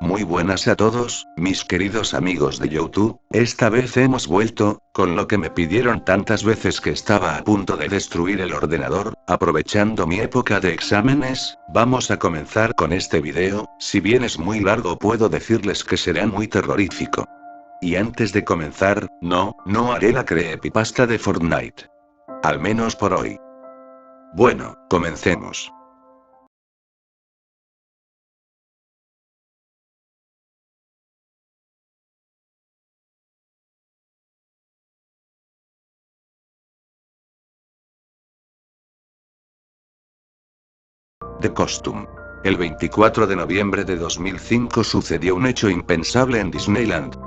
Muy buenas a todos, mis queridos amigos de YouTube. Esta vez hemos vuelto, con lo que me pidieron tantas veces que estaba a punto de destruir el ordenador. Aprovechando mi época de exámenes, vamos a comenzar con este video. Si bien es muy largo, puedo decirles que será muy terrorífico. Y antes de comenzar, no haré la creepypasta de Fortnite. Al menos por hoy. Bueno, comencemos. The Costume. El 24 de noviembre de 2005 sucedió un hecho impensable en Disneyland.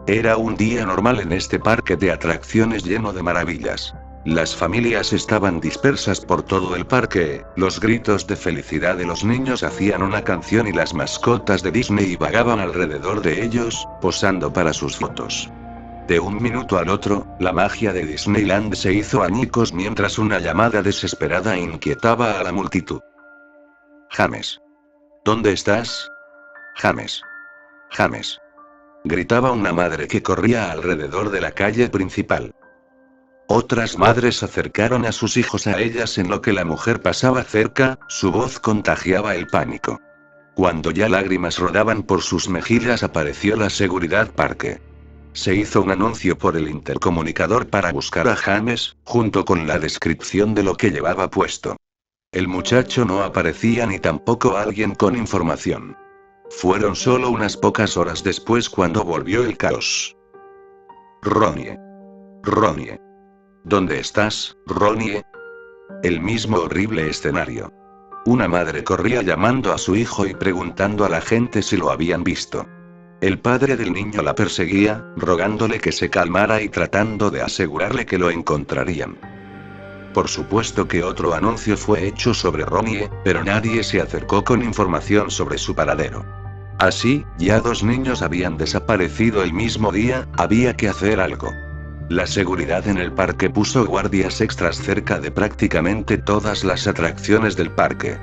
Era un día normal en este parque de atracciones lleno de maravillas. Las familias estaban dispersas por todo el parque, los gritos de felicidad de los niños hacían una canción y las mascotas de Disney vagaban alrededor de ellos, posando para sus fotos. De un minuto al otro, la magia de Disneyland se hizo añicos mientras una llamada desesperada inquietaba a la multitud. James. ¿Dónde estás? James. James. Gritaba una madre que corría alrededor de la calle principal. Otras madres acercaron a sus hijos a ellas en lo que la mujer pasaba cerca, su voz contagiaba el pánico. Cuando ya lágrimas rodaban por sus mejillas apareció la seguridad parque. Se hizo un anuncio por el intercomunicador para buscar a James, junto con la descripción de lo que llevaba puesto. El muchacho no aparecía ni tampoco alguien con información. Fueron solo unas pocas horas después cuando volvió el caos. Ronnie. Ronnie. ¿Dónde estás, Ronnie? El mismo horrible escenario. Una madre corría llamando a su hijo y preguntando a la gente si lo habían visto. El padre del niño la perseguía, rogándole que se calmara y tratando de asegurarle que lo encontrarían. Por supuesto que otro anuncio fue hecho sobre Ronnie, pero nadie se acercó con información sobre su paradero. Así, ya 2 niños habían desaparecido el mismo día, había que hacer algo. La seguridad en el parque puso guardias extras cerca de prácticamente todas las atracciones del parque.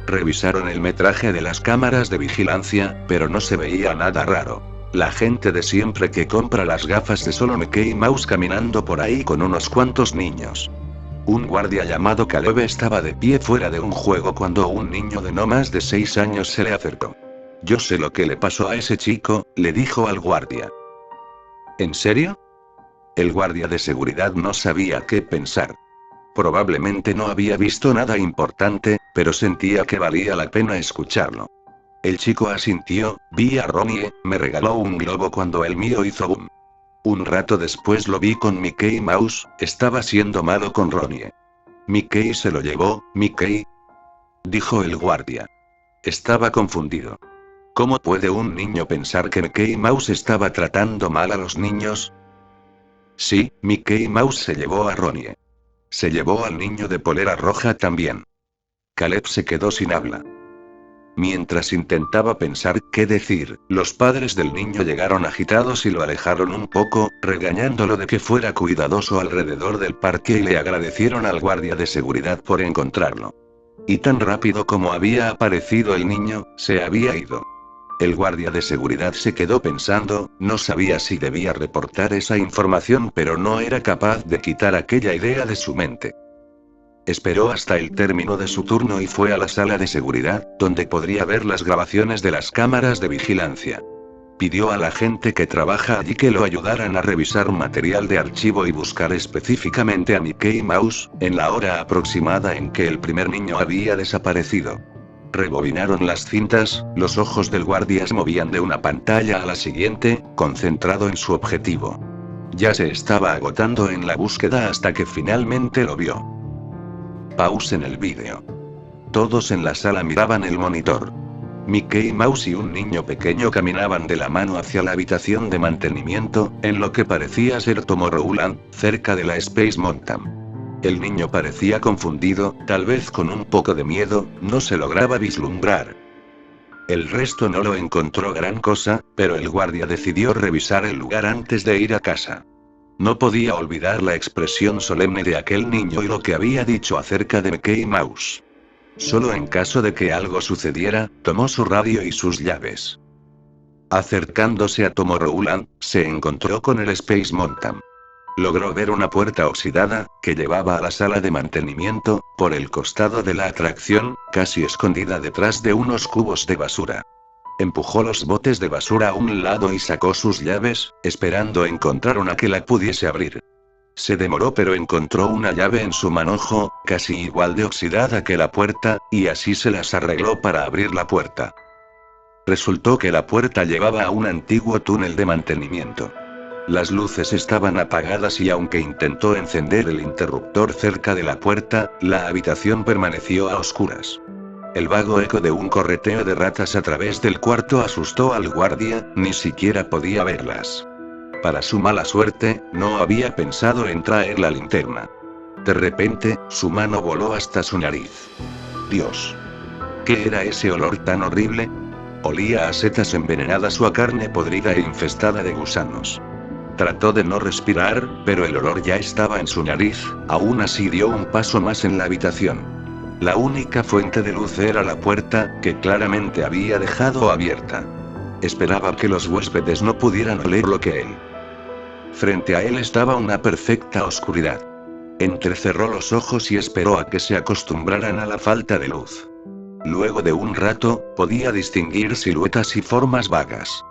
Revisaron el metraje de las cámaras de vigilancia, pero no se veía nada raro. La gente de siempre que compra las gafas de solo Mickey Mouse caminando por ahí con unos cuantos niños. Un guardia llamado Caleb estaba de pie fuera de un juego cuando un niño de no más de 6 años se le acercó. Yo sé lo que le pasó a ese chico, le dijo al guardia. ¿En serio? El guardia de seguridad no sabía qué pensar. Probablemente no había visto nada importante, pero sentía que valía la pena escucharlo. El chico asintió, vi a Ronnie, me regaló un globo cuando el mío hizo boom. Un rato después lo vi con Mickey Mouse, estaba siendo malo con Ronnie. Mickey se lo llevó, Mickey, dijo el guardia. Estaba confundido. ¿Cómo puede un niño pensar que Mickey Mouse estaba tratando mal a los niños? Sí, Mickey Mouse se llevó a Ronnie. Se llevó al niño de polera roja también. Caleb se quedó sin habla. Mientras intentaba pensar qué decir, los padres del niño llegaron agitados y lo alejaron un poco, regañándolo de que fuera cuidadoso alrededor del parque y le agradecieron al guardia de seguridad por encontrarlo. Y tan rápido como había aparecido el niño, se había ido. El guardia de seguridad se quedó pensando, no sabía si debía reportar esa información, pero no era capaz de quitar aquella idea de su mente. Esperó hasta el término de su turno y fue a la sala de seguridad, donde podría ver las grabaciones de las cámaras de vigilancia. Pidió a la gente que trabaja allí que lo ayudaran a revisar material de archivo y buscar específicamente a Mickey Mouse, en la hora aproximada en que el primer niño había desaparecido. Rebobinaron las cintas, los ojos del guardia se movían de una pantalla a la siguiente, concentrado en su objetivo. Ya se estaba agotando en la búsqueda hasta que finalmente lo vio. Pause en el vídeo. Todos en la sala miraban el monitor. Mickey Mouse y un niño pequeño caminaban de la mano hacia la habitación de mantenimiento, en lo que parecía ser Tomorrowland, cerca de la Space Mountain. El niño parecía confundido, tal vez con un poco de miedo, no se lograba vislumbrar. El resto no lo encontró gran cosa, pero el guardia decidió revisar el lugar antes de ir a casa. No podía olvidar la expresión solemne de aquel niño y lo que había dicho acerca de Mickey Mouse. Solo en caso de que algo sucediera, tomó su radio y sus llaves. Acercándose a Tomorrowland, se encontró con el Space Mountain. Logró ver una puerta oxidada, que llevaba a la sala de mantenimiento, por el costado de la atracción, casi escondida detrás de unos cubos de basura. Empujó los botes de basura a un lado y sacó sus llaves, esperando encontrar una que la pudiese abrir. Se demoró pero encontró una llave en su manojo, casi igual de oxidada que la puerta, y así se las arregló para abrir la puerta. Resultó que la puerta llevaba a un antiguo túnel de mantenimiento. Las luces estaban apagadas y aunque intentó encender el interruptor cerca de la puerta, la habitación permaneció a oscuras. El vago eco de un correteo de ratas a través del cuarto asustó al guardia, ni siquiera podía verlas. Para su mala suerte, no había pensado en traer la linterna. De repente, su mano voló hasta su nariz. Dios. ¿Qué era ese olor tan horrible? Olía a setas envenenadas o a carne podrida e infestada de gusanos. Trató de no respirar, pero el olor ya estaba en su nariz, aún así dio un paso más en la habitación. La única fuente de luz era la puerta, que claramente había dejado abierta. Esperaba que los huéspedes no pudieran oler lo que él. Frente a él estaba una perfecta oscuridad. Entrecerró los ojos y esperó a que se acostumbraran a la falta de luz. Luego de un rato, podía distinguir siluetas y formas vagas.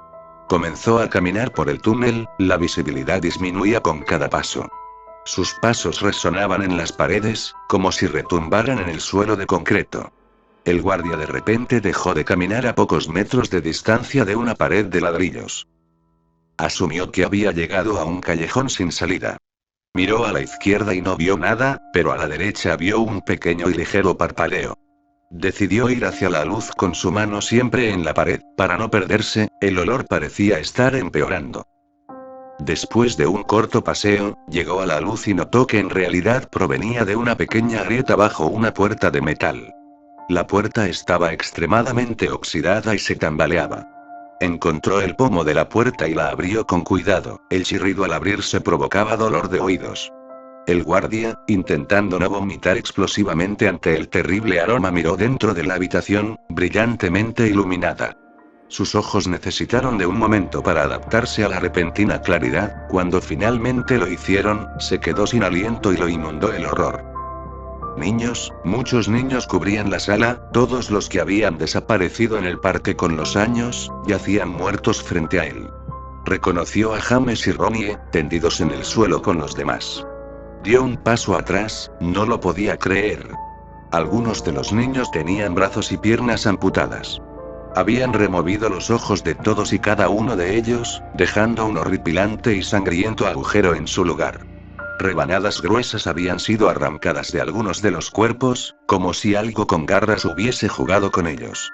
Comenzó a caminar por el túnel, la visibilidad disminuía con cada paso. Sus pasos resonaban en las paredes, como si retumbaran en el suelo de concreto. El guardia de repente dejó de caminar a pocos metros de distancia de una pared de ladrillos. Asumió que había llegado a un callejón sin salida. Miró a la izquierda y no vio nada, pero a la derecha vio un pequeño y ligero parpadeo. Decidió ir hacia la luz con su mano siempre en la pared, para no perderse, el olor parecía estar empeorando. Después de un corto paseo, llegó a la luz y notó que en realidad provenía de una pequeña grieta bajo una puerta de metal. La puerta estaba extremadamente oxidada y se tambaleaba. Encontró el pomo de la puerta y la abrió con cuidado, el chirrido al abrirse provocaba dolor de oídos. El guardia, intentando no vomitar explosivamente ante el terrible aroma, miró dentro de la habitación, brillantemente iluminada. Sus ojos necesitaron de un momento para adaptarse a la repentina claridad, cuando finalmente lo hicieron, se quedó sin aliento y lo inundó el horror. Niños, muchos niños cubrían la sala, todos los que habían desaparecido en el parque con los años, yacían muertos frente a él. Reconoció a James y Ronnie, tendidos en el suelo con los demás. Dio un paso atrás, no lo podía creer. Algunos de los niños tenían brazos y piernas amputadas. Habían removido los ojos de todos y cada uno de ellos, dejando un horripilante y sangriento agujero en su lugar. Rebanadas gruesas habían sido arrancadas de algunos de los cuerpos, como si algo con garras hubiese jugado con ellos.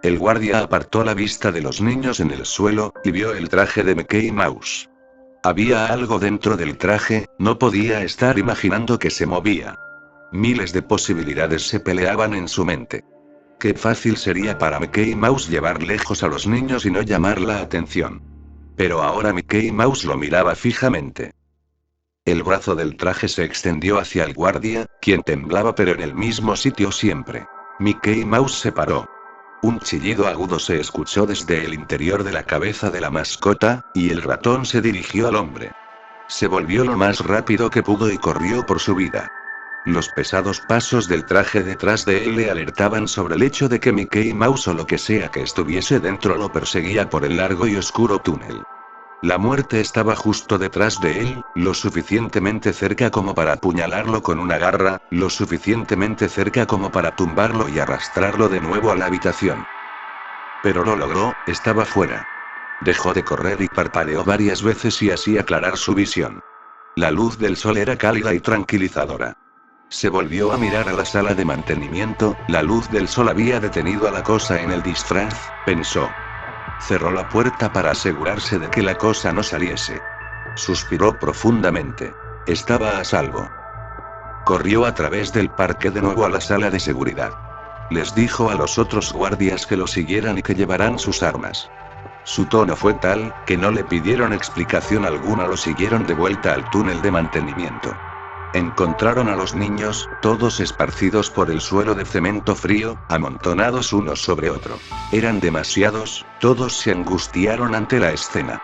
El guardia apartó la vista de los niños en el suelo, y vio el traje de Mickey Mouse. Había algo dentro del traje, no podía estar imaginando que se movía. Miles de posibilidades se peleaban en su mente. Qué fácil sería para Mickey Mouse llevar lejos a los niños y no llamar la atención. Pero ahora Mickey Mouse lo miraba fijamente. El brazo del traje se extendió hacia el guardia, quien temblaba pero en el mismo sitio siempre. Mickey Mouse se paró. Un chillido agudo se escuchó desde el interior de la cabeza de la mascota, y el ratón se dirigió al hombre. Se volvió lo más rápido que pudo y corrió por su vida. Los pesados pasos del traje detrás de él le alertaban sobre el hecho de que Mickey Mouse o lo que sea que estuviese dentro lo perseguía por el largo y oscuro túnel. La muerte estaba justo detrás de él, lo suficientemente cerca como para apuñalarlo con una garra, lo suficientemente cerca como para tumbarlo y arrastrarlo de nuevo a la habitación. Pero lo logró, estaba fuera. Dejó de correr y parpadeó varias veces y así aclarar su visión. La luz del sol era cálida y tranquilizadora. Se volvió a mirar a la sala de mantenimiento, la luz del sol había detenido a la cosa en el disfraz, pensó. Cerró la puerta para asegurarse de que la cosa no saliese. Suspiró profundamente. Estaba a salvo. Corrió a través del parque de nuevo a la sala de seguridad. Les dijo a los otros guardias que lo siguieran y que llevaran sus armas. Su tono fue tal, que no le pidieron explicación alguna, lo siguieron de vuelta al túnel de mantenimiento. Encontraron a los niños, todos esparcidos por el suelo de cemento frío, amontonados unos sobre otro. Eran demasiados, todos se angustiaron ante la escena.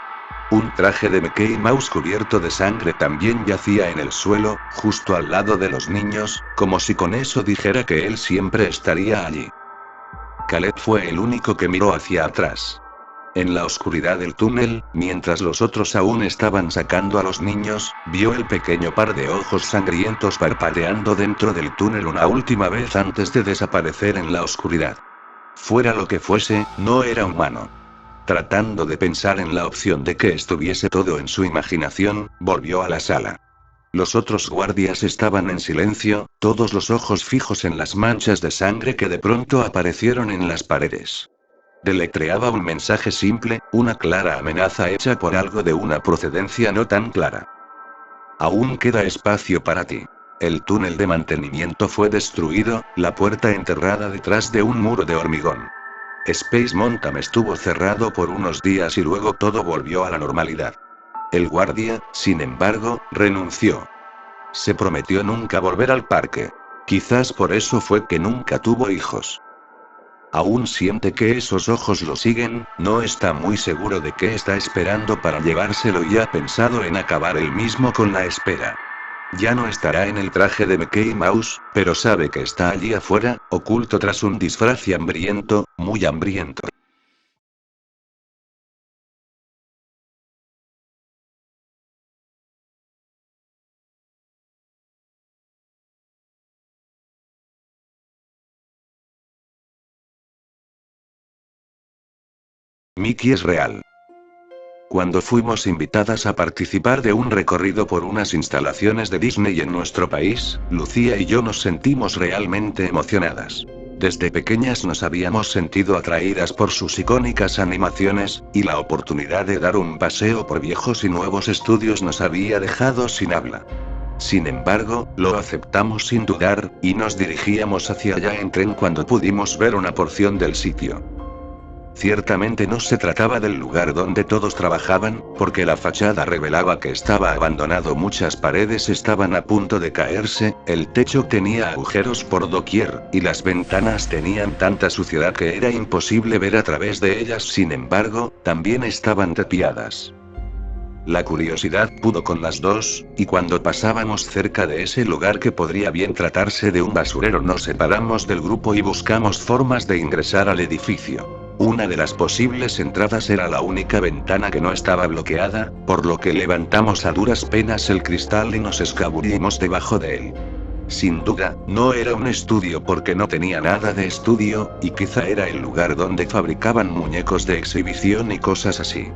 Un traje de Mickey Mouse cubierto de sangre también yacía en el suelo, justo al lado de los niños, como si con eso dijera que él siempre estaría allí. Caleb fue el único que miró hacia atrás. En la oscuridad del túnel, mientras los otros aún estaban sacando a los niños, vio el pequeño par de ojos sangrientos parpadeando dentro del túnel una última vez antes de desaparecer en la oscuridad. Fuera lo que fuese, no era humano. Tratando de pensar en la opción de que estuviese todo en su imaginación, volvió a la sala. Los otros guardias estaban en silencio, todos los ojos fijos en las manchas de sangre que de pronto aparecieron en las paredes. Deletreaba un mensaje simple, una clara amenaza hecha por algo de una procedencia no tan clara. Aún queda espacio para ti. El túnel de mantenimiento fue destruido, la puerta enterrada detrás de un muro de hormigón. Space Mountain estuvo cerrado por unos días y luego todo volvió a la normalidad. El guardia, sin embargo, renunció. Se prometió nunca volver al parque. Quizás por eso fue que nunca tuvo hijos. Aún siente que esos ojos lo siguen, no está muy seguro de qué está esperando para llevárselo y ha pensado en acabar él mismo con la espera. Ya no estará en el traje de Mickey Mouse, pero sabe que está allí afuera, oculto tras un disfraz y hambriento, muy hambriento. Mickey es real. Cuando fuimos invitadas a participar de un recorrido por unas instalaciones de Disney en nuestro país, Lucía y yo nos sentimos realmente emocionadas. Desde pequeñas nos habíamos sentido atraídas por sus icónicas animaciones, y la oportunidad de dar un paseo por viejos y nuevos estudios nos había dejado sin habla. Sin embargo, lo aceptamos sin dudar, y nos dirigíamos hacia allá en tren cuando pudimos ver una porción del sitio. Ciertamente no se trataba del lugar donde todos trabajaban, porque la fachada revelaba que estaba abandonado, muchas paredes estaban a punto de caerse, el techo tenía agujeros por doquier, y las ventanas tenían tanta suciedad que era imposible ver a través de ellas. Sin embargo, también estaban tapiadas. La curiosidad pudo con las dos, y cuando pasábamos cerca de ese lugar que podría bien tratarse de un basurero, nos separamos del grupo y buscamos formas de ingresar al edificio. Una de las posibles entradas era la única ventana que no estaba bloqueada, por lo que levantamos a duras penas el cristal y nos escabullimos debajo de él. Sin duda, no era un estudio porque no tenía nada de estudio, y quizá era el lugar donde fabricaban muñecos de exhibición y cosas así.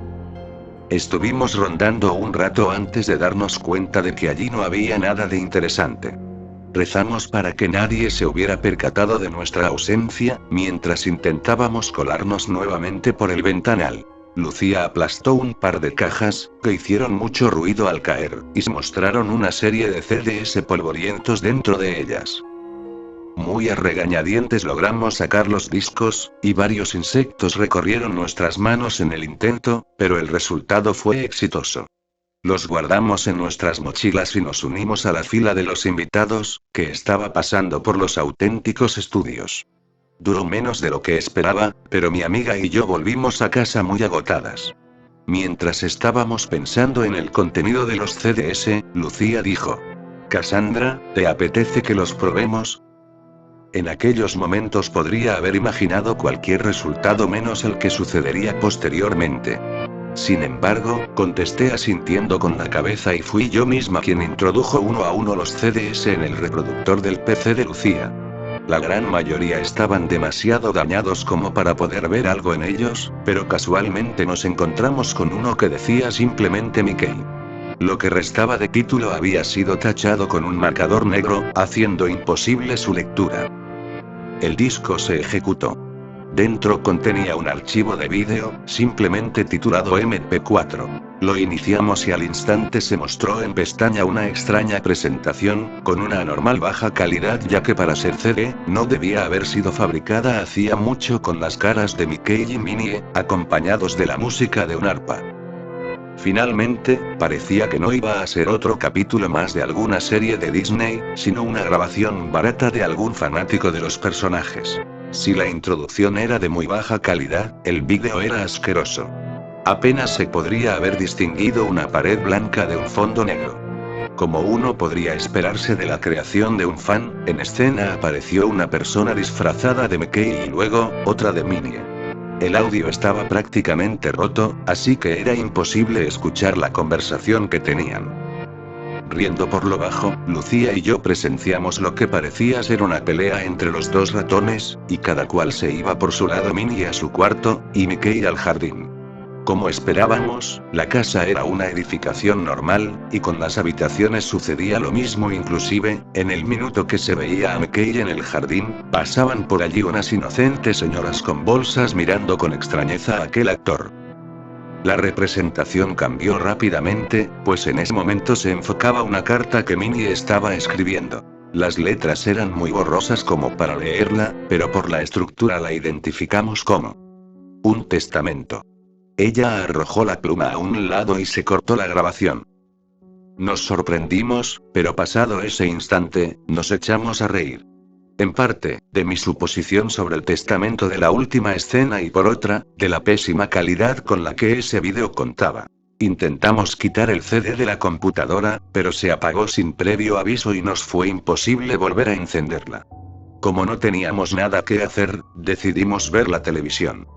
Estuvimos rondando un rato antes de darnos cuenta de que allí no había nada de interesante. Rezamos para que nadie se hubiera percatado de nuestra ausencia, mientras intentábamos colarnos nuevamente por el ventanal. Lucía aplastó un par de cajas, que hicieron mucho ruido al caer, y se mostraron una serie de CDs polvorientos dentro de ellas. Muy a regañadientes logramos sacar los discos, y varios insectos recorrieron nuestras manos en el intento, pero el resultado fue exitoso. Los guardamos en nuestras mochilas y nos unimos a la fila de los invitados, que estaba pasando por los auténticos estudios. Duró menos de lo que esperaba, pero mi amiga y yo volvimos a casa muy agotadas. Mientras estábamos pensando en el contenido de los CDs, Lucía dijo: «Cassandra, ¿te apetece que los probemos?». En aquellos momentos podría haber imaginado cualquier resultado menos el que sucedería posteriormente. Sin embargo, contesté asintiendo con la cabeza y fui yo misma quien introdujo uno a uno los CDs en el reproductor del PC de Lucía. La gran mayoría estaban demasiado dañados como para poder ver algo en ellos, pero casualmente nos encontramos con uno que decía simplemente Mickey. Lo que restaba de título había sido tachado con un marcador negro, haciendo imposible su lectura. El disco se ejecutó. Dentro contenía un archivo de vídeo, simplemente titulado MP4. Lo iniciamos y al instante se mostró en pestaña una extraña presentación, con una anormal baja calidad ya que para ser CD, no debía haber sido fabricada hacía mucho, con las caras de Mickey y Minnie, acompañados de la música de un arpa. Finalmente, parecía que no iba a ser otro capítulo más de alguna serie de Disney, sino una grabación barata de algún fanático de los personajes. Si la introducción era de muy baja calidad, el vídeo era asqueroso. Apenas se podría haber distinguido una pared blanca de un fondo negro. Como uno podría esperarse de la creación de un fan, en escena apareció una persona disfrazada de Mickey y luego, otra de Minnie. El audio estaba prácticamente roto, así que era imposible escuchar la conversación que tenían. Riendo por lo bajo, Lucía y yo presenciamos lo que parecía ser una pelea entre los dos ratones, y cada cual se iba por su lado, Minnie a su cuarto, y Mickey al jardín. Como esperábamos, la casa era una edificación normal, y con las habitaciones sucedía lo mismo, inclusive, en el minuto que se veía a Mickey en el jardín, pasaban por allí unas inocentes señoras con bolsas mirando con extrañeza a aquel actor. La representación cambió rápidamente, pues en ese momento se enfocaba una carta que Minnie estaba escribiendo. Las letras eran muy borrosas como para leerla, pero por la estructura la identificamos como un testamento. Ella arrojó la pluma a un lado y se cortó la grabación. Nos sorprendimos, pero pasado ese instante, nos echamos a reír. En parte, de mi suposición sobre el testamento de la última escena y por otra, de la pésima calidad con la que ese vídeo contaba. Intentamos quitar el CD de la computadora, pero se apagó sin previo aviso y nos fue imposible volver a encenderla. Como no teníamos nada que hacer, decidimos ver la televisión.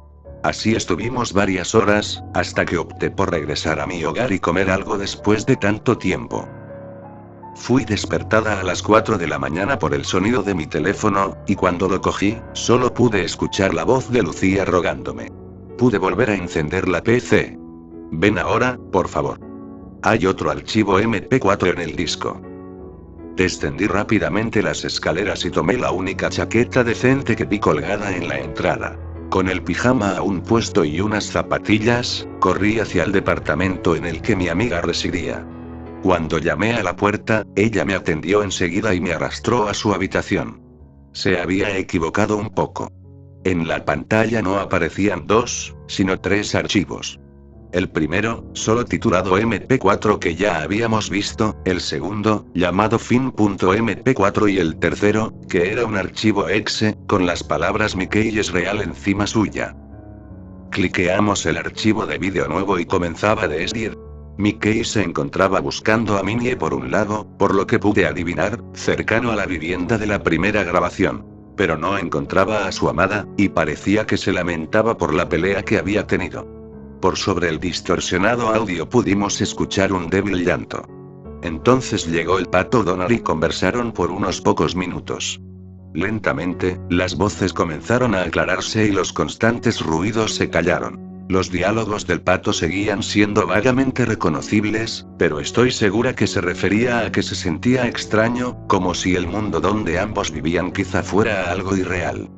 Así estuvimos varias horas, hasta que opté por regresar a mi hogar y comer algo después de tanto tiempo. Fui despertada a las 4 de la mañana por el sonido de mi teléfono, y cuando lo cogí, solo pude escuchar la voz de Lucía rogándome. Pude volver a encender la PC. Ven ahora, por favor. Hay otro archivo MP4 en el disco. Descendí rápidamente las escaleras y tomé la única chaqueta decente que vi colgada en la entrada. Con el pijama aún puesto y unas zapatillas, corrí hacia el departamento en el que mi amiga residía. Cuando llamé a la puerta, ella me atendió enseguida y me arrastró a su habitación. Se había equivocado un poco. En la pantalla no aparecían 2, sino 3 archivos. El primero, solo titulado MP4 que ya habíamos visto, el segundo, llamado fin.mp4 y el tercero, que era un archivo exe, con las palabras Mickey es real encima suya. Cliqueamos el archivo de vídeo nuevo y comenzaba de decir. Mickey se encontraba buscando a Minnie por un lado, por lo que pude adivinar, cercano a la vivienda de la primera grabación. Pero no encontraba a su amada, y parecía que se lamentaba por la pelea que había tenido. Por sobre el distorsionado audio pudimos escuchar un débil llanto. Entonces llegó el pato Donald y conversaron por unos pocos minutos. Lentamente, las voces comenzaron a aclararse y los constantes ruidos se callaron. Los diálogos del pato seguían siendo vagamente reconocibles, pero estoy segura que se refería a que se sentía extraño, como si el mundo donde ambos vivían quizá fuera algo irreal.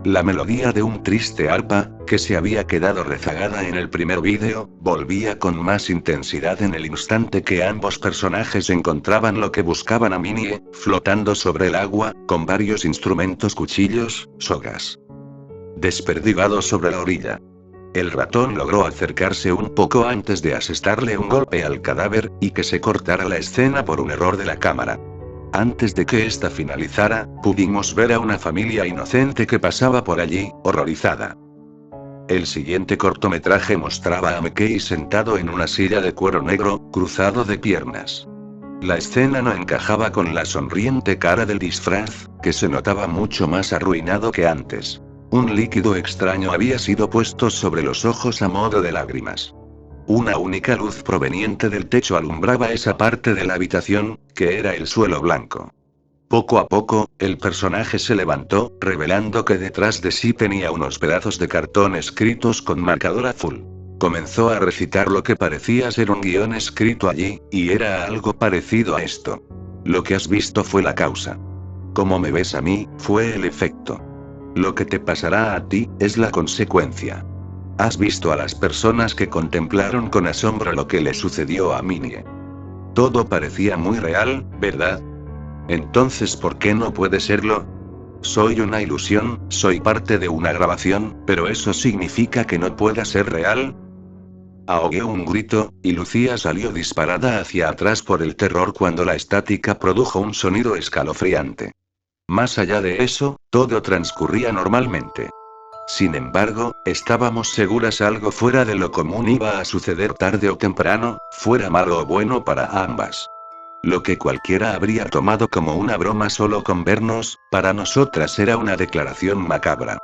La melodía de un triste arpa, que se había quedado rezagada en el primer vídeo, volvía con más intensidad en el instante que ambos personajes encontraban lo que buscaban a Minnie, flotando sobre el agua, con varios instrumentos, cuchillos, sogas, desperdigados sobre la orilla. El ratón logró acercarse un poco antes de asestarle un golpe al cadáver, y que se cortara la escena por un error de la cámara. Antes de que esta finalizara, pudimos ver a una familia inocente que pasaba por allí, horrorizada. El siguiente cortometraje mostraba a Mickey sentado en una silla de cuero negro, cruzado de piernas. La escena no encajaba con la sonriente cara del disfraz, que se notaba mucho más arruinado que antes. Un líquido extraño había sido puesto sobre los ojos a modo de lágrimas. Una única luz proveniente del techo alumbraba esa parte de la habitación, que era el suelo blanco. Poco a poco, el personaje se levantó, revelando que detrás de sí tenía unos pedazos de cartón escritos con marcador azul. Comenzó a recitar lo que parecía ser un guión escrito allí, y era algo parecido a esto. Lo que has visto fue la causa. Como me ves a mí, fue el efecto. Lo que te pasará a ti, es la consecuencia. Has visto a las personas que contemplaron con asombro lo que le sucedió a Minnie. Todo parecía muy real, ¿verdad? Entonces, ¿por qué no puede serlo? Soy una ilusión, soy parte de una grabación, pero ¿eso significa que no pueda ser real? Ahogué un grito, y Lucía salió disparada hacia atrás por el terror cuando la estática produjo un sonido escalofriante. Más allá de eso, todo transcurría normalmente. Sin embargo, estábamos seguras algo fuera de lo común iba a suceder tarde o temprano, fuera malo o bueno para ambas. Lo que cualquiera habría tomado como una broma solo con vernos, para nosotras era una declaración macabra.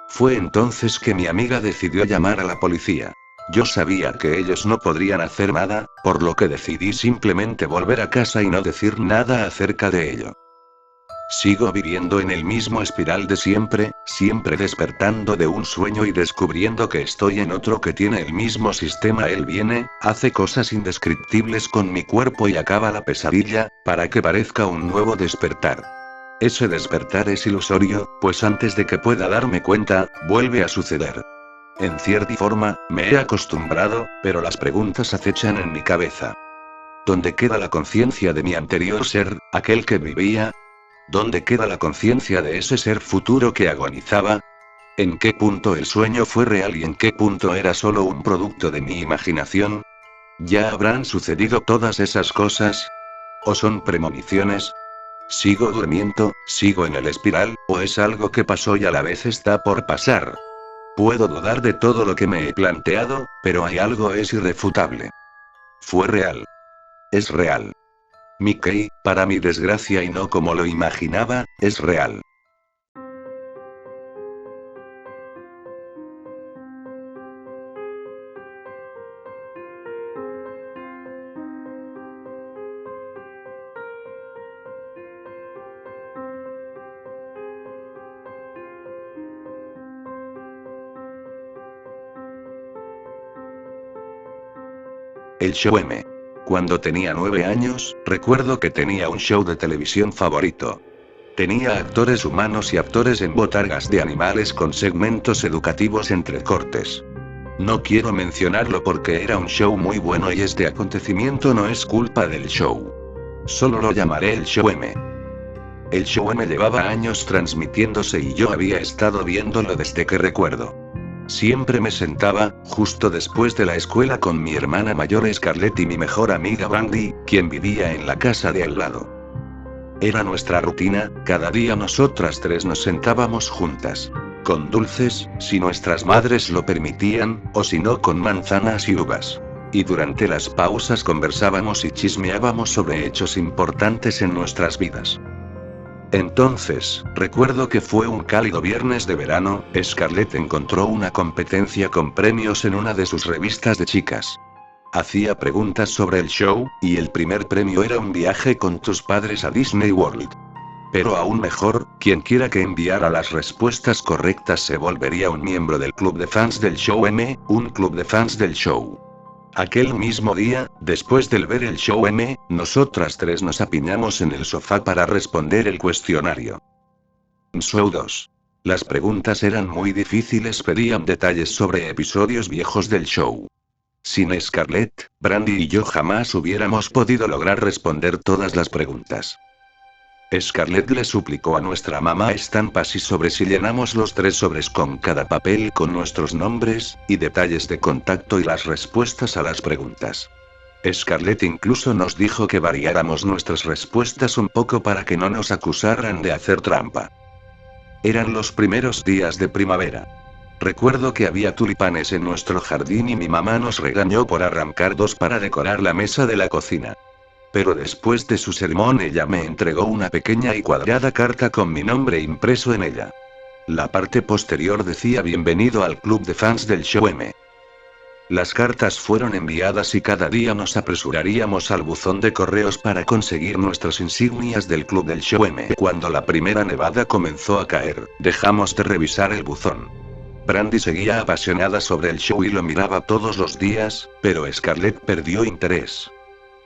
Fue entonces que mi amiga decidió llamar a la policía. Yo sabía que ellos no podrían hacer nada, por lo que decidí simplemente volver a casa y no decir nada acerca de ello. Sigo viviendo en el mismo espiral de siempre, siempre despertando de un sueño y descubriendo que estoy en otro que tiene el mismo sistema. Él viene, hace cosas indescriptibles con mi cuerpo y acaba la pesadilla, para que parezca un nuevo despertar. Ese despertar es ilusorio, pues antes de que pueda darme cuenta, vuelve a suceder. En cierta forma, me he acostumbrado, pero las preguntas acechan en mi cabeza. ¿Dónde queda la conciencia de mi anterior ser, aquel que vivía? ¿Dónde queda la conciencia de ese ser futuro que agonizaba? ¿En qué punto el sueño fue real y en qué punto era solo un producto de mi imaginación? ¿Ya habrán sucedido todas esas cosas? ¿O son premoniciones? ¿Sigo durmiendo, sigo en el espiral, o es algo que pasó y a la vez está por pasar? Puedo dudar de todo lo que me he planteado, pero hay algo es irrefutable. Fue real. Es real. Mickey, para mi desgracia y no como lo imaginaba, es real. El show M. Cuando tenía 9 años, recuerdo que tenía un show de televisión favorito. Tenía actores humanos y actores en botargas de animales con segmentos educativos entre cortes. No quiero mencionarlo porque era un show muy bueno y este acontecimiento no es culpa del show. Solo lo llamaré el show M. El show M llevaba años transmitiéndose y yo había estado viéndolo desde que recuerdo. Siempre me sentaba, justo después de la escuela con mi hermana mayor Scarlett y mi mejor amiga Brandy, quien vivía en la casa de al lado. Era nuestra rutina, cada día nosotras tres nos sentábamos juntas. Con dulces, si nuestras madres lo permitían, o si no con manzanas y uvas. Y durante las pausas conversábamos y chismeábamos sobre hechos importantes en nuestras vidas. Entonces, recuerdo que fue un cálido viernes de verano, Scarlett encontró una competencia con premios en una de sus revistas de chicas. Hacía preguntas sobre el show, y el primer premio era un viaje con tus padres a Disney World. Pero aún mejor, quien quiera que enviara las respuestas correctas se volvería un miembro del club de fans del show M, un club de fans del show. Aquel mismo día, después del ver el show M, nosotras tres nos apiñamos en el sofá para responder el cuestionario. Show 2. Las preguntas eran muy difíciles, pedían detalles sobre episodios viejos del show. Sin Scarlett, Brandy y yo jamás hubiéramos podido lograr responder todas las preguntas. Scarlett le suplicó a nuestra mamá estampas y sobres y llenamos los 3 sobres con cada papel con nuestros nombres, y detalles de contacto y las respuestas a las preguntas. Scarlett incluso nos dijo que variáramos nuestras respuestas un poco para que no nos acusaran de hacer trampa. Eran los primeros días de primavera. Recuerdo que había tulipanes en nuestro jardín y mi mamá nos regañó por arrancar 2 para decorar la mesa de la cocina. Pero después de su sermón ella me entregó una pequeña y cuadrada carta con mi nombre impreso en ella. La parte posterior decía bienvenido al club de fans del show M. Las cartas fueron enviadas y cada día nos apresuraríamos al buzón de correos para conseguir nuestras insignias del club del show M. Cuando la primera nevada comenzó a caer, dejamos de revisar el buzón. Brandy seguía apasionada sobre el show y lo miraba todos los días, pero Scarlett perdió interés.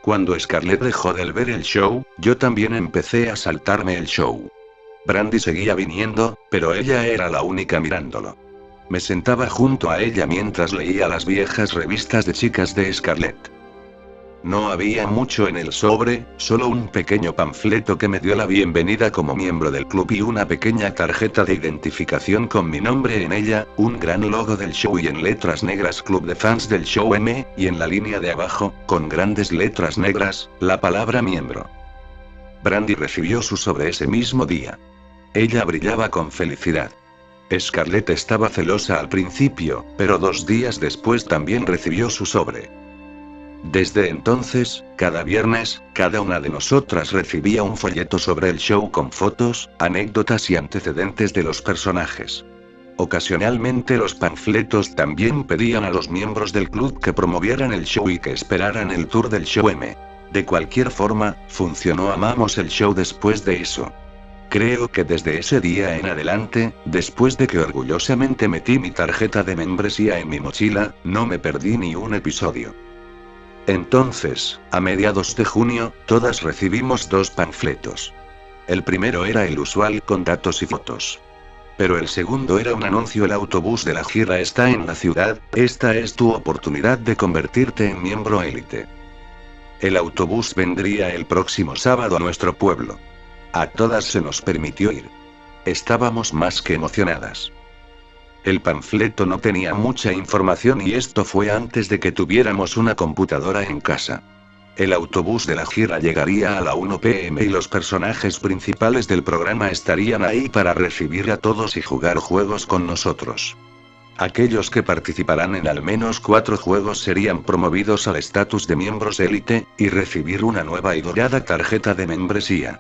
Cuando Scarlett dejó de ver el show, yo también empecé a saltarme el show. Brandy seguía viniendo, pero ella era la única mirándolo. Me sentaba junto a ella mientras leía las viejas revistas de chicas de Scarlett. No había mucho en el sobre, solo un pequeño panfleto que me dio la bienvenida como miembro del club y una pequeña tarjeta de identificación con mi nombre en ella, un gran logo del show y en letras negras Club de Fans del Show M, y en la línea de abajo, con grandes letras negras, la palabra miembro. Brandy recibió su sobre ese mismo día. Ella brillaba con felicidad. Scarlett estaba celosa al principio, pero 2 días después también recibió su sobre. Desde entonces, cada viernes, cada una de nosotras recibía un folleto sobre el show con fotos, anécdotas y antecedentes de los personajes. Ocasionalmente los panfletos también pedían a los miembros del club que promovieran el show y que esperaran el tour del show M. De cualquier forma, funcionó. Amamos el show después de eso. Creo que desde ese día en adelante, después de que orgullosamente metí mi tarjeta de membresía en mi mochila, no me perdí ni un episodio. Entonces, a mediados de junio, todas recibimos 2 panfletos. El primero era el usual con datos y fotos. Pero el segundo era un anuncio: el autobús de la gira está en la ciudad, esta es tu oportunidad de convertirte en miembro élite. El autobús vendría el próximo sábado a nuestro pueblo. A todas se nos permitió ir. Estábamos más que emocionadas. El panfleto no tenía mucha información y esto fue antes de que tuviéramos una computadora en casa. El autobús de la gira llegaría a la 1 p.m. y los personajes principales del programa estarían ahí para recibir a todos y jugar juegos con nosotros. Aquellos que participarán en al menos 4 juegos serían promovidos al estatus de miembros élite, y recibir una nueva y dorada tarjeta de membresía.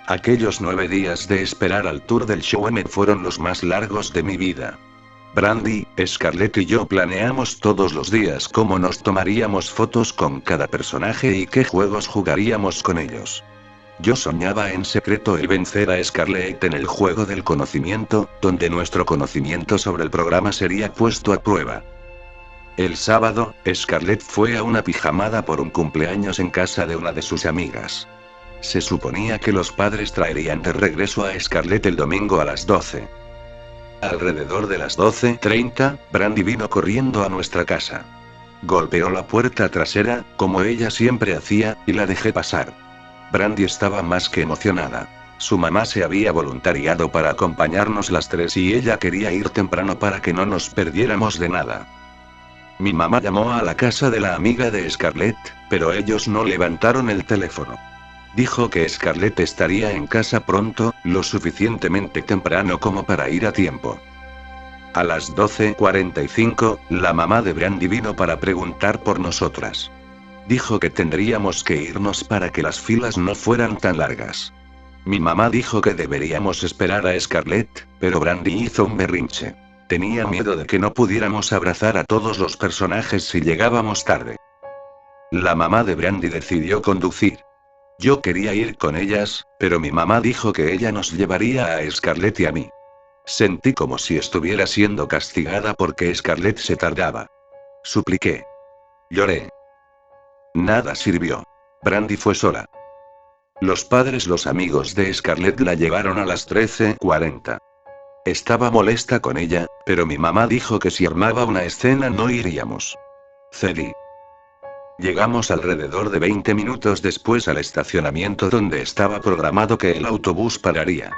Aquellos 9 días de esperar al tour del show M fueron los más largos de mi vida. Brandy, Scarlett y yo planeamos todos los días cómo nos tomaríamos fotos con cada personaje y qué juegos jugaríamos con ellos. Yo soñaba en secreto el vencer a Scarlett en el juego del conocimiento, donde nuestro conocimiento sobre el programa sería puesto a prueba. El sábado, Scarlett fue a una pijamada por un cumpleaños en casa de una de sus amigas. Se suponía que los padres traerían de regreso a Scarlett el domingo a las 12. Alrededor de las 12:30, Brandy vino corriendo a nuestra casa. Golpeó la puerta trasera, como ella siempre hacía, y la dejé pasar. Brandy estaba más que emocionada. Su mamá se había voluntariado para acompañarnos las 3 y ella quería ir temprano para que no nos perdiéramos de nada. Mi mamá llamó a la casa de la amiga de Scarlett, pero ellos no levantaron el teléfono. Dijo que Scarlett estaría en casa pronto, lo suficientemente temprano como para ir a tiempo. A las 12:45, la mamá de Brandy vino para preguntar por nosotras. Dijo que tendríamos que irnos para que las filas no fueran tan largas. Mi mamá dijo que deberíamos esperar a Scarlett, pero Brandy hizo un berrinche. Tenía miedo de que no pudiéramos abrazar a todos los personajes si llegábamos tarde. La mamá de Brandy decidió conducir. Yo quería ir con ellas, pero mi mamá dijo que ella nos llevaría a Scarlett y a mí. Sentí como si estuviera siendo castigada porque Scarlett se tardaba. Supliqué. Lloré. Nada sirvió. Brandy fue sola. Los amigos de Scarlett la llevaron a las 13:40. Estaba molesta con ella, pero mi mamá dijo que si armaba una escena no iríamos. Cedí. Llegamos alrededor de 20 minutos después al estacionamiento donde estaba programado que el autobús pararía.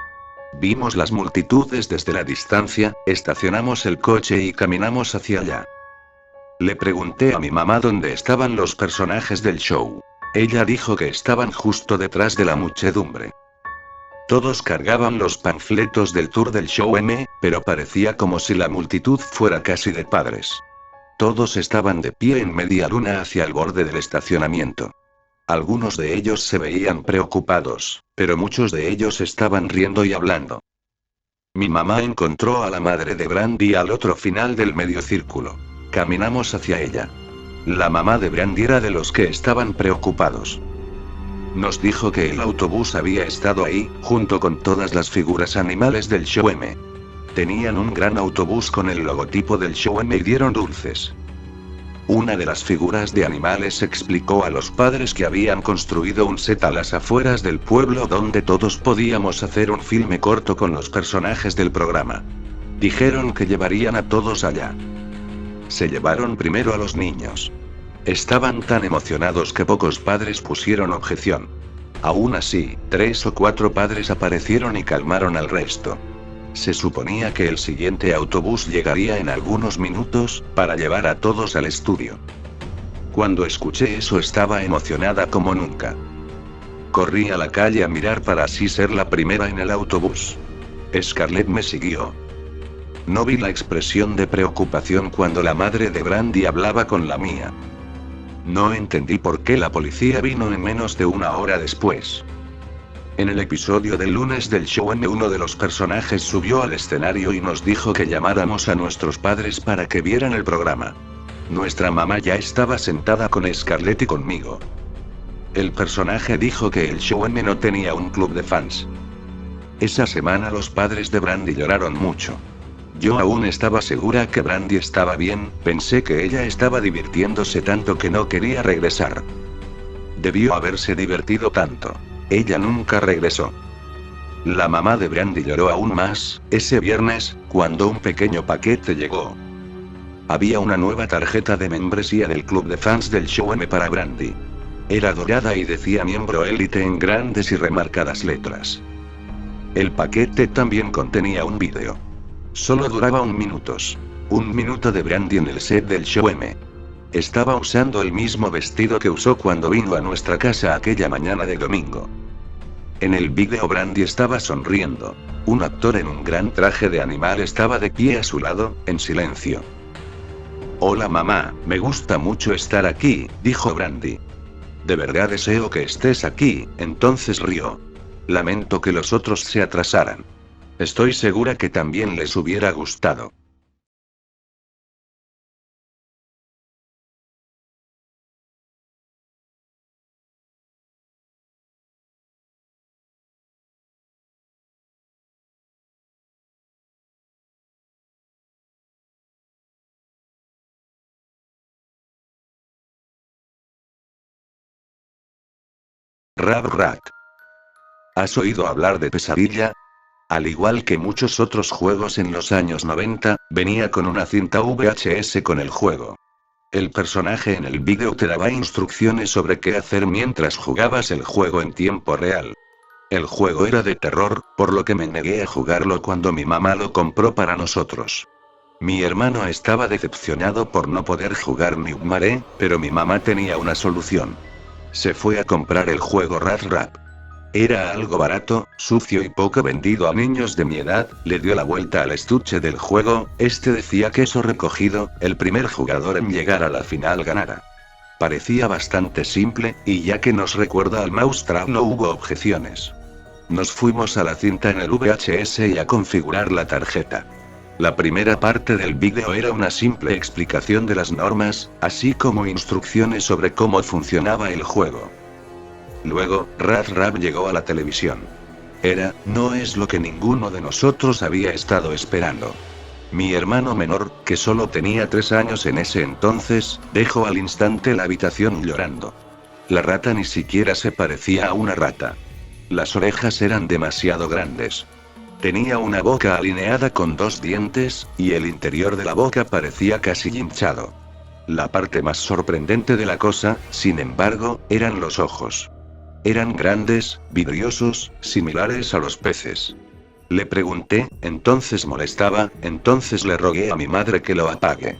Vimos las multitudes desde la distancia, estacionamos el coche y caminamos hacia allá. Le pregunté a mi mamá dónde estaban los personajes del show. Ella dijo que estaban justo detrás de la muchedumbre. Todos cargaban los panfletos del tour del show M, pero parecía como si la multitud fuera casi de padres. Todos estaban de pie en media luna hacia el borde del estacionamiento. Algunos de ellos se veían preocupados, pero muchos de ellos estaban riendo y hablando. Mi mamá encontró a la madre de Brandy al otro final del medio círculo. Caminamos hacia ella. La mamá de Brandy era de los que estaban preocupados. Nos dijo que el autobús había estado ahí, junto con todas las figuras animales del show M. Tenían un gran autobús con el logotipo del show y me dieron dulces. Una de las figuras de animales explicó a los padres que habían construido un set a las afueras del pueblo donde todos podíamos hacer un filme corto con los personajes del programa. Dijeron que llevarían a todos allá. Se llevaron primero a los niños. Estaban tan emocionados que pocos padres pusieron objeción. Aún así, 3 o 4 padres aparecieron y calmaron al resto. Se suponía que el siguiente autobús llegaría en algunos minutos, para llevar a todos al estudio. Cuando escuché eso estaba emocionada como nunca. Corrí a la calle a mirar para así ser la primera en el autobús. Scarlett me siguió. No vi la expresión de preocupación cuando la madre de Brandy hablaba con la mía. No entendí por qué la policía vino en menos de una hora después. En el episodio del lunes del show uno de los personajes subió al escenario y nos dijo que llamáramos a nuestros padres para que vieran el programa. Nuestra mamá ya estaba sentada con Scarlett y conmigo. El personaje dijo que el show no tenía un club de fans. Esa semana los padres de Brandy lloraron mucho. Yo aún estaba segura que Brandy estaba bien, pensé que ella estaba divirtiéndose tanto que no quería regresar. Debió haberse divertido tanto. Ella nunca regresó. La mamá de Brandy lloró aún más, ese viernes, cuando un pequeño paquete llegó. Había una nueva tarjeta de membresía del club de fans del show para Brandy. Era dorada y decía miembro élite en grandes y remarcadas letras. El paquete también contenía un vídeo. Solo duraba 1 minuto. 1 minuto de Brandy en el set del show M. Estaba usando el mismo vestido que usó cuando vino a nuestra casa aquella mañana de domingo. En el vídeo Brandy estaba sonriendo. Un actor en un gran traje de animal estaba de pie a su lado, en silencio. Hola mamá, me gusta mucho estar aquí, dijo Brandy. De verdad deseo que estés aquí, entonces rió. Lamento que los otros se atrasaran. Estoy segura que también les hubiera gustado. Rap Rat. ¿Has oído hablar de Pesadilla? Al igual que muchos otros juegos en los años 90, venía con una cinta VHS con el juego. El personaje en el vídeo te daba instrucciones sobre qué hacer mientras jugabas el juego en tiempo real. El juego era de terror, por lo que me negué a jugarlo cuando mi mamá lo compró para nosotros. Mi hermano estaba decepcionado por no poder jugar Nightmare, pero mi mamá tenía una solución. Se fue a comprar el juego Rat Rap. Era algo barato, sucio y poco vendido a niños de mi edad, le dio la vuelta al estuche del juego, este decía queso recogido, el primer jugador en llegar a la final ganara. Parecía bastante simple, y ya que nos recuerda al Mousetrap no hubo objeciones. Nos fuimos a la cinta en el VHS y a configurar la tarjeta. La primera parte del vídeo era una simple explicación de las normas, así como instrucciones sobre cómo funcionaba el juego. Luego, Rat Rap llegó a la televisión. No es lo que ninguno de nosotros había estado esperando. Mi hermano menor, que solo tenía 3 años en ese entonces, dejó al instante la habitación llorando. La rata ni siquiera se parecía a una rata. Las orejas eran demasiado grandes. Tenía una boca alineada con 2 dientes, y el interior de la boca parecía casi hinchado. La parte más sorprendente de la cosa, sin embargo, eran los ojos. Eran grandes, vidriosos, similares a los peces. Le pregunté, entonces molestaba, entonces le rogué a mi madre que lo apague.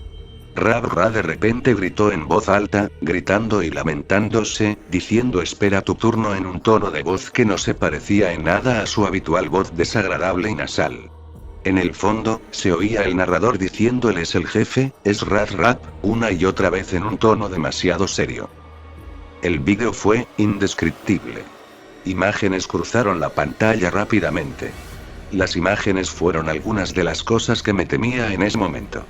Ra de repente gritó en voz alta, gritando y lamentándose, diciendo espera tu turno en un tono de voz que no se parecía en nada a su habitual voz desagradable y nasal. En el fondo, se oía el narrador diciendo él es el jefe, es Rat Rap, una y otra vez en un tono demasiado serio. El vídeo fue indescriptible. Imágenes cruzaron la pantalla rápidamente. Las imágenes fueron algunas de las cosas que me temía en ese momento.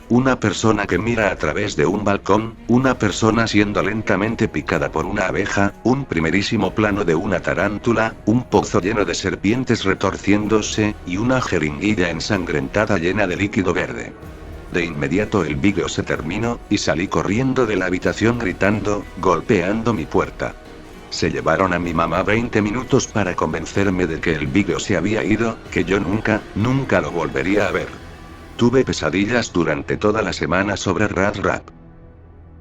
Una persona que mira a través de un balcón, una persona siendo lentamente picada por una abeja, un primerísimo plano de una tarántula, un pozo lleno de serpientes retorciéndose, y una jeringuilla ensangrentada llena de líquido verde. De inmediato el vídeo se terminó, y salí corriendo de la habitación gritando, golpeando mi puerta. Se llevaron a mi mamá 20 minutos para convencerme de que el vídeo se había ido, que yo nunca lo volvería a ver. Tuve pesadillas durante toda la semana sobre Rat Rap.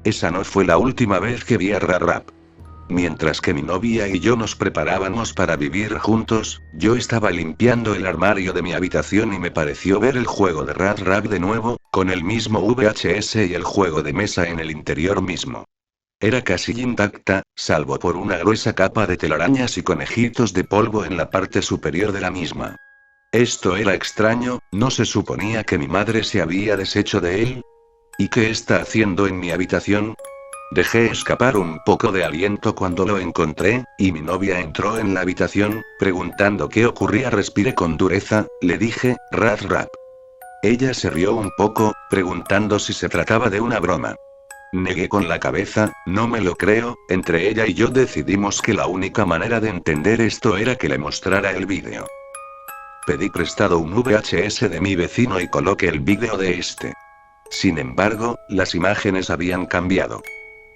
Esa no fue la última vez que vi a Rap. Mientras que mi novia y yo nos preparábamos para vivir juntos, yo estaba limpiando el armario de mi habitación y me pareció ver el juego de Rap de nuevo, con el mismo VHS y el juego de mesa en el interior mismo. Era casi intacta, salvo por una gruesa capa de telarañas y conejitos de polvo en la parte superior de la misma. Esto era extraño, ¿no se suponía que mi madre se había deshecho de él? ¿Y qué está haciendo en mi habitación? Dejé escapar un poco de aliento cuando lo encontré, y mi novia entró en la habitación, preguntando qué ocurría. Respiré con dureza, le dije, Rap. Ella se rió un poco, preguntando si se trataba de una broma. Negué con la cabeza, no me lo creo. Entre ella y yo decidimos que la única manera de entender esto era que le mostrara el vídeo. Pedí prestado un VHS de mi vecino y coloqué el vídeo de este. Sin embargo, las imágenes habían cambiado.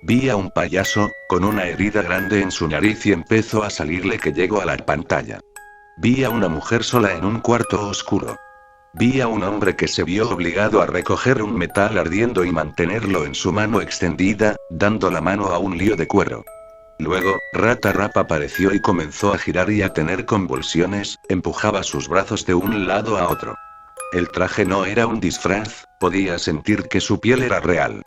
Vi a un payaso, con una herida grande en su nariz y empezó a salirle que llegó a la pantalla. Vi a una mujer sola en un cuarto oscuro. Vi a un hombre que se vio obligado a recoger un metal ardiendo y mantenerlo en su mano extendida, dando la mano a un lío de cuero. Luego, Rap apareció y comenzó a girar y a tener convulsiones, empujaba sus brazos de un lado a otro. El traje no era un disfraz, podía sentir que su piel era real.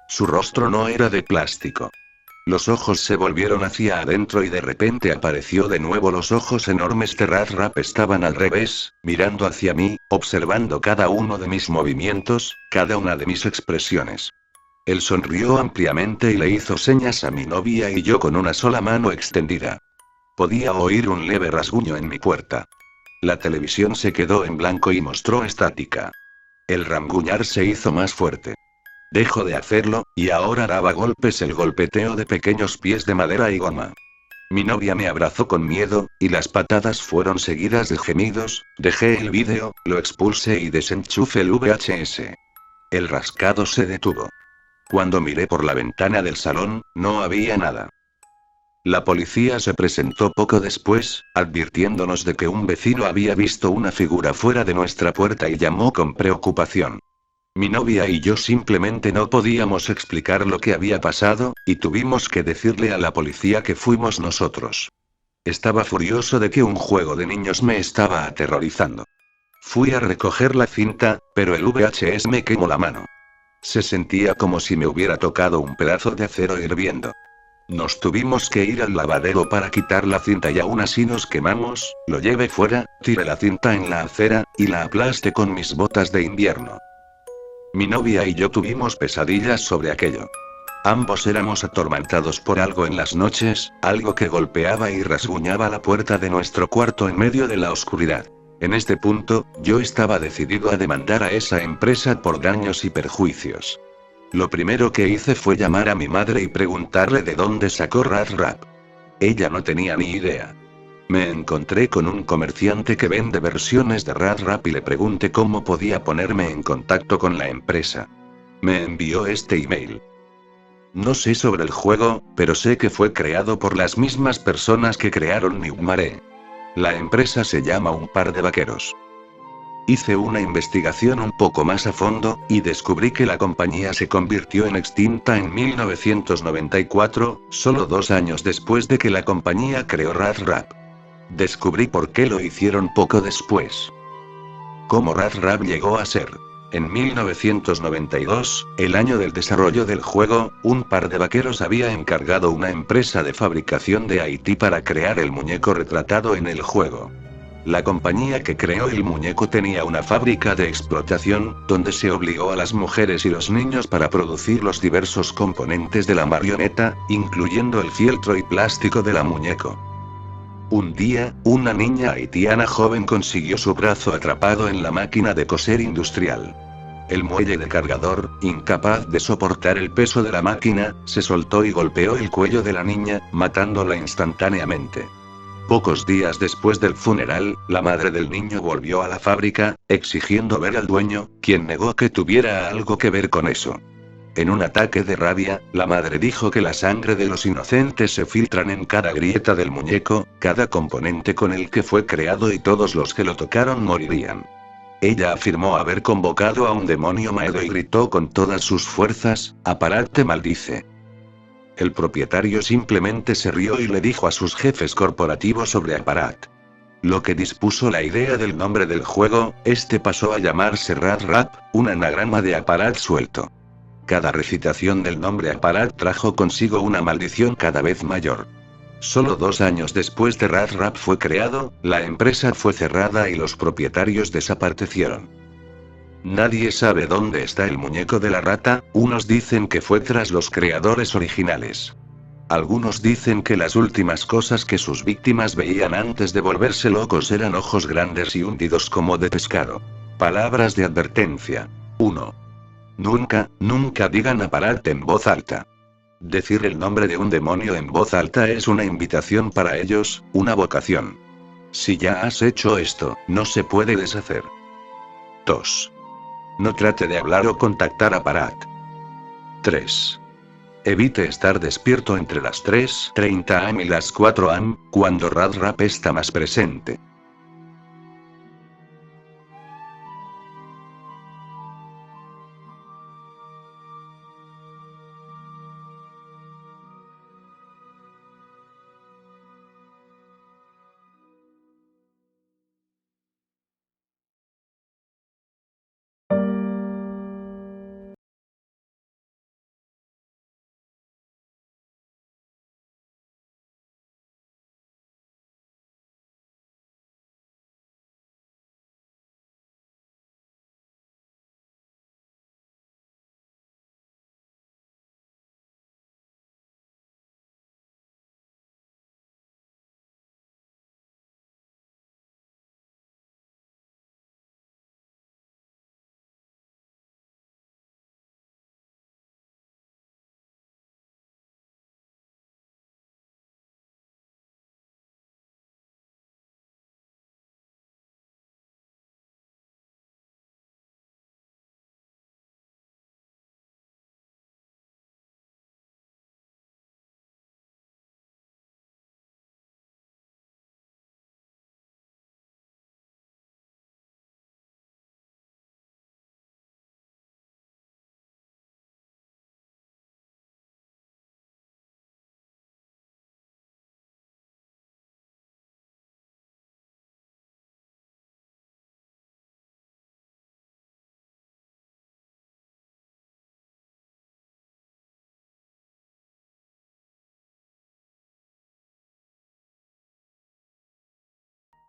Su rostro no era de plástico. Los ojos se volvieron hacia adentro y de repente apareció de nuevo. Los ojos enormes de Rap estaban al revés, mirando hacia mí, observando cada uno de mis movimientos, cada una de mis expresiones. Él sonrió ampliamente y le hizo señas a mi novia y yo con una sola mano extendida. Podía oír un leve rasguño en mi puerta. La televisión se quedó en blanco y mostró estática. El rasguñar se hizo más fuerte. Dejó de hacerlo, y ahora daba golpes, el golpeteo de pequeños pies de madera y goma. Mi novia me abrazó con miedo, y las patadas fueron seguidas de gemidos. Dejé el vídeo, lo expulsé y desenchufé el VHS. El rascado se detuvo. Cuando miré por la ventana del salón, no había nada. La policía se presentó poco después, advirtiéndonos de que un vecino había visto una figura fuera de nuestra puerta y llamó con preocupación. Mi novia y yo simplemente no podíamos explicar lo que había pasado, y tuvimos que decirle a la policía que fuimos nosotros. Estaba furioso de que un juego de niños me estaba aterrorizando. Fui a recoger la cinta, pero el VHS me quemó la mano. Se sentía como si me hubiera tocado un pedazo de acero hirviendo. Nos tuvimos que ir al lavadero para quitar la cinta y aún así nos quemamos. Lo llevé fuera, tiré la cinta en la acera, y la aplasté con mis botas de invierno. Mi novia y yo tuvimos pesadillas sobre aquello. Ambos éramos atormentados por algo en las noches, algo que golpeaba y rasguñaba la puerta de nuestro cuarto en medio de la oscuridad. En este punto, yo estaba decidido a demandar a esa empresa por daños y perjuicios. Lo primero que hice fue llamar a mi madre y preguntarle de dónde sacó Rap. Ella no tenía ni idea. Me encontré con un comerciante que vende versiones de Rap y le pregunté cómo podía ponerme en contacto con la empresa. Me envió este email. No sé sobre el juego, pero sé que fue creado por las mismas personas que crearon Nightmare. La empresa se llama Un Par de Vaqueros. Hice una investigación un poco más a fondo, y descubrí que la compañía se convirtió en extinta en 1994, solo 2 años después de que la compañía creó Rap. Descubrí por qué lo hicieron poco después. Cómo Rap llegó a ser. En 1992, el año del desarrollo del juego, Un Par de Vaqueros había encargado una empresa de fabricación de Haití para crear el muñeco retratado en el juego. La compañía que creó el muñeco tenía una fábrica de explotación, donde se obligó a las mujeres y los niños para producir los diversos componentes de la marioneta, incluyendo el fieltro y plástico de la muñeco. Un día, una niña haitiana joven consiguió su brazo atrapado en la máquina de coser industrial. El muelle de cargador, incapaz de soportar el peso de la máquina, se soltó y golpeó el cuello de la niña, matándola instantáneamente. Pocos días después del funeral, la madre del niño volvió a la fábrica, exigiendo ver al dueño, quien negó que tuviera algo que ver con eso. En un ataque de rabia, la madre dijo que la sangre de los inocentes se filtran en cada grieta del muñeco, cada componente con el que fue creado y todos los que lo tocaron morirían. Ella afirmó haber convocado a un demonio maedo y gritó con todas sus fuerzas: «Aparat te maldice». El propietario simplemente se rió y le dijo a sus jefes corporativos sobre Aparat. Lo que dispuso la idea del nombre del juego, este pasó a llamarse Rat Rap, un anagrama de Aparat suelto. Cada recitación del nombre Aparat trajo consigo una maldición cada vez mayor. Solo 2 años después de Rat Rap fue creado, la empresa fue cerrada y los propietarios desaparecieron. Nadie sabe dónde está el muñeco de la rata, unos dicen que fue tras los creadores originales. Algunos dicen que las últimas cosas que sus víctimas veían antes de volverse locos eran ojos grandes y hundidos como de pescado. Palabras de advertencia. 1. Nunca, nunca digan Aparat en voz alta. Decir el nombre de un demonio en voz alta es una invitación para ellos, una vocación. Si ya has hecho esto, no se puede deshacer. 2. No trate de hablar o contactar a Aparat. 3. Evite estar despierto entre las 3:30 am y las 4 am, cuando Rat Rap está más presente.